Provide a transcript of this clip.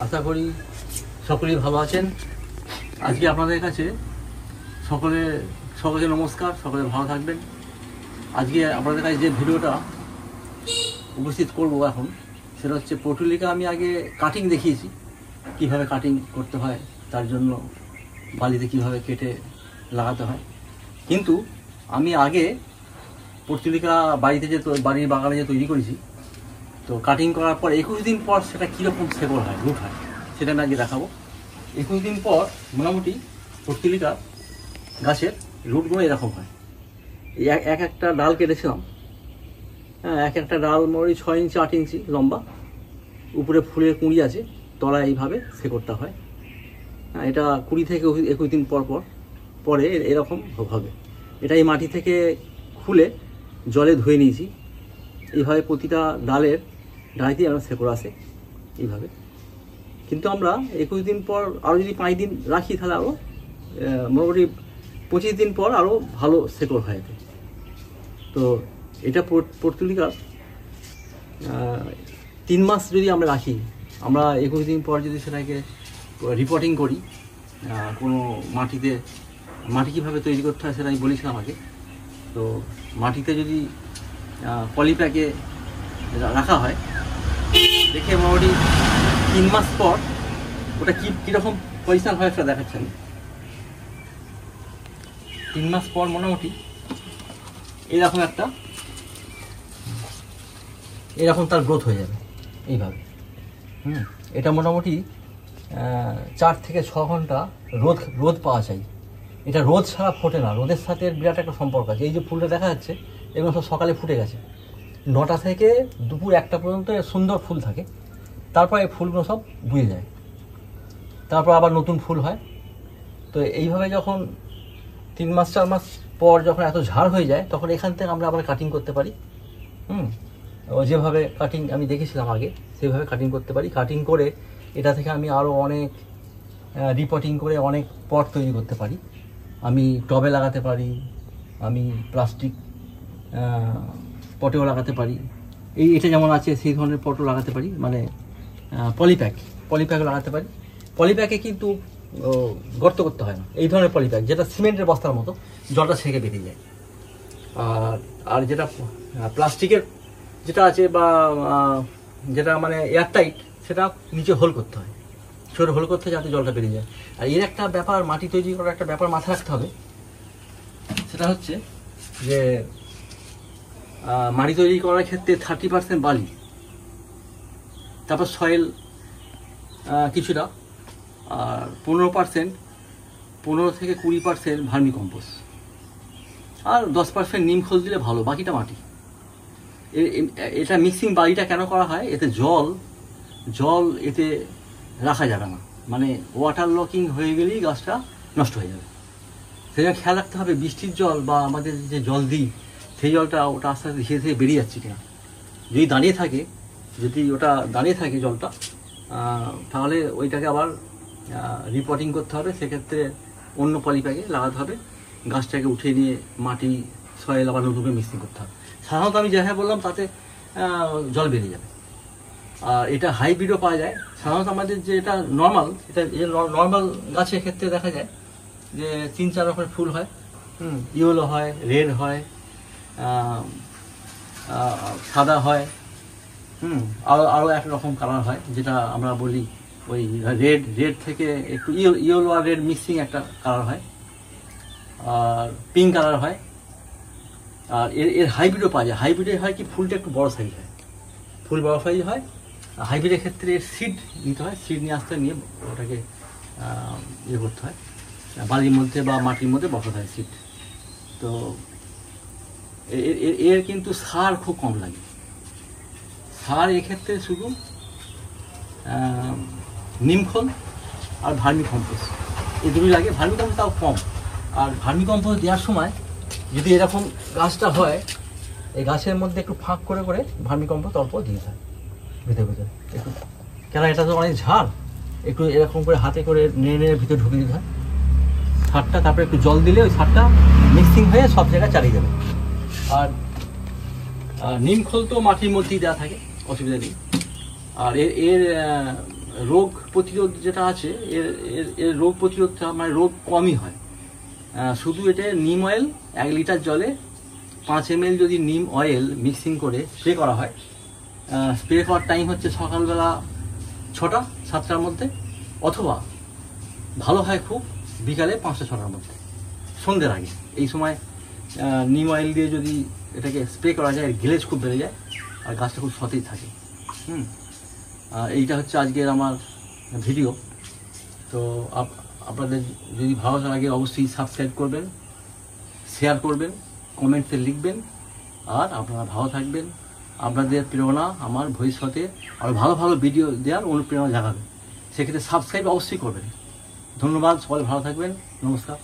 আশা করি সকলেই ভালো আছেন। আজকে আপনাদের কাছে সকলকে নমস্কার, সকলে ভালো থাকবেন। আজকে আপনাদের কাছে যে ভিডিওটা উপস্থিত করব এখন, সেটা হচ্ছে পটুলিকা। আমি আগে কাটিং দেখিয়েছি, কিভাবে কাটিং করতে হয়, তার জন্য বালিতে কিভাবে কেটে লাগাতে হয়। কিন্তু আমি আগে পটুলিকা বাড়ির বাগানে যে তৈরি করেছি, তো কাটিং করার পর 21 দিন পর সেটা কীরকম শেকড় হয়, রুট হয়, সেটা আমি আগে দেখাবো। 21 দিন পর মোটামুটি পটুলিকা গাছের রুটগুলো এরকম হয়। এই একটা ডাল কেটেছিলাম, হ্যাঁ, একটা ডাল মোটামুটি 6 ইঞ্চি 8 ইঞ্চি লম্বা, উপরে ফুলের কুঁড়ি আছে, তলায় এইভাবে শেকড়টা হয়। হ্যাঁ, এটা 20 থেকে 21 দিন পরে এরকম হবে। এটা এই মাটি থেকে খুলে জলে ধুয়ে নিয়েছি। এইভাবে প্রতিটা ডালেতেই আমরা শেকড় আসে এইভাবে। কিন্তু আমরা 21 দিন পর আরও যদি 5 দিন রাখি, তাহলে আরও মোটামুটি 25 দিন পর আরও ভালো শেকড় হয় এতে। তো এটা পটুলিকার 3 মাস যদি আমরা রাখি, আমরা 21 দিন পর যদি সেটাকে রিপোর্টিং করি, কোনো মাটি কীভাবে তৈরি করতে হয় সেটা আমি বলেছিলাম আগে। তো মাটিতে যদি পলিপ্যাকে রাখা হয়, দেখে মোটামুটি 3 মাস পর ওটা কীরকম পজিশন হয় সেটা দেখাচ্ছেন। 3 মাস পর মোটামুটি এরকম তার গ্রোথ হয়ে যাবে এইভাবে। এটা মোটামুটি 4 থেকে 6 ঘন্টা রোদ পাওয়া চাই। এটা রোদ ছাড়া ফোটে না, রোদের সাথে বিরাট একটা সম্পর্ক আছে। এই যে ফুলটা দেখা যাচ্ছে, এগুলো সব সকালে ফুটে গেছে। 9টা থেকে দুপুর 1টা পর্যন্ত সুন্দর ফুল থাকে, তারপর এই ফুলগুলো সব বুয়ে যায়, তারপর আবার নতুন ফুল হয়। তো এইভাবে যখন 3 মাস 4 মাস পর যখন এত ঝাড় হয়ে যায়, তখন এখান থেকে আমরা আবার কাটিং করতে পারি। যেভাবে কাটিং আমি দেখেছিলাম আগে, সেভাবে কাটিং করতে পারি। কাটিং করে এটা থেকে আমি আরও অনেক রিপোর্টিং করে অনেক পট তৈরি করতে পারি। আমি টবে লাগাতে পারি, আমি প্লাস্টিক পটেও লাগাতে পারি। এটা যেমন আছে সেই ধরনের পটও লাগাতে পারি, মানে পলিপ্যাক লাগাতে পারি। পলিপ্যাকে কিন্তু গর্ত করতে হয় না। এই ধরনের পলিপ্যাক, যেটা সিমেন্টের বস্তার মতো, জলটা ছেঁকে বেরিয়ে যায়। আর যেটা প্লাস্টিকের যেটা আছে, বা যেটা মানে এয়ারটাইট, সেটা নিচে হোল করতে হয়, ছোটো হোল করতে হয়, যাতে জলটা বেরিয়ে যায়। আর এর একটা ব্যাপার, মাটি তৈরি করার একটা ব্যাপার মাথায় রাখতে হবে। সেটা হচ্ছে যে মাটি তৈরি করার ক্ষেত্রে 30% বালি, তারপর সয়েল কিছুটা, আর 15 থেকে 20% ভার্মি কম্পোস্ট, আর 10% নিম খোল দিলে ভালো, বাকিটা মাটি। এটা মিক্সিং বালিটা কেন করা হয়? এতে জল এতে রাখা যাবে না, মানে ওয়াটার লকিং হয়ে গেলেই গাছটা নষ্ট হয়ে যাবে। সেই জন্য খেয়াল রাখতে হবে বৃষ্টির জল বা আমাদের যে জল দিই, সেই জলটা ওটা আস্তে আস্তে ধীরে ধীরে বেরিয়ে যাচ্ছে কিনা। যদি ওটা দাঁড়িয়ে থাকে জলটা, তাহলে ওইটাকে আবার রিপোর্টিং করতে হবে। সেক্ষেত্রে অন্য পলিপ্যাকে লাগাতে হবে, গাছটাকে উঠিয়ে নিয়ে মাটি সয়েল আবার নতুন করে মিক্সিং করতে হবে। সাধারণত আমি যেভাবে বললাম তাতে জল বেরিয়ে যাবে। আর এটা হাইব্রিডও পাওয়া যায়। সাধারণত আমাদের যে এটা নর্মাল গাছের ক্ষেত্রে দেখা যায় যে 3-4 রকমের ফুল হয়। ইয়েলো হয়, রেড হয়, সাদা হয়, আরও এক রকম কালার হয়, যেটা আমরা বলি ওই রেড থেকে একটু ইয়েলো আর রেড মিক্সিং একটা কালার হয়, আর পিঙ্ক কালার হয়। আর এর হাইব্রিডও পাওয়া যায়। হাইব্রিডে হয় কি, ফুলটা একটু বড় সাইজ হয়, ফুল বড় সাইজ হয়। হাইব্রিডের ক্ষেত্রে সিড নিতে হয়, সিড নিয়ে ওটাকে ইয়ে করতে হয়, বালির মধ্যে বা মাটির মধ্যে বসাতে হয় সিড। তো এর কিন্তু সার খুব কম লাগে। সার এক্ষেত্রে শুধু নিমখোল আর ভার্মি কম্পোস্ট, এই দুটোই লাগে। ভার্মি কম্পোস্ট তাও কম। আর ভার্মি কম্পোস্ট দেওয়ার সময় যদি এরকম গাছটা হয়, এই গাছের মধ্যে একটু ফাঁক করে ভার্মি কম্পোস্ট অল্প দিতে হয় ভিতরে একটু, কেন এটা তো অনেক ঝাড়, একটু এরকম করে হাতে করে নেড়ে ভিতরে ঢুকিয়ে দিতে হয় সারটা। তারপরে একটু জল দিলে ওই সারটা মিক্সিং হয়ে সব জায়গায় চালিয়ে যাবে। আর নিমখোল তো মাটির মধ্যেই দেওয়া থাকে, অসুবিধা নেই। আর এর রোগ প্রতিরোধ যেটা আছে এর এর এর রোগ প্রতিরোধটা মানে রোগ কমই হয়। শুধু এটা নিম অয়েল 1 লিটার জলে 5 ml যদি নিম অয়েল মিক্সিং করে স্প্রে করা হয়, স্প্রে করার টাইম হচ্ছে সকালবেলা 6টা 7টার মধ্যে, অথবা ভালো হয় খুব বিকালে 5টা 6টার মধ্যে, সন্ধ্যের আগে। এই সময় নিম অয়েল দিয়ে যদি এটাকে স্প্রে করা যায়, গ্লেজ খুব বেড়ে যায় আর গাছটা খুব সতেজ থাকে। এইটা হচ্ছে আজকের আমার ভিডিও। তো আপনাদের যদি ভালো লাগে অবশ্যই সাবস্ক্রাইব করবেন, শেয়ার করবেন, কমেন্টসে লিখবেন। আর আপনারা ভালো থাকবেন। আপনাদের প্রেরণা আমার ভবিষ্যতে আরও ভালো ভালো ভিডিও দেওয়ার অনুপ্রেরণা জাগাবে। সেক্ষেত্রে সাবস্ক্রাইব অবশ্যই করবেন। ধন্যবাদ, সকলে ভালো থাকবেন। নমস্কার।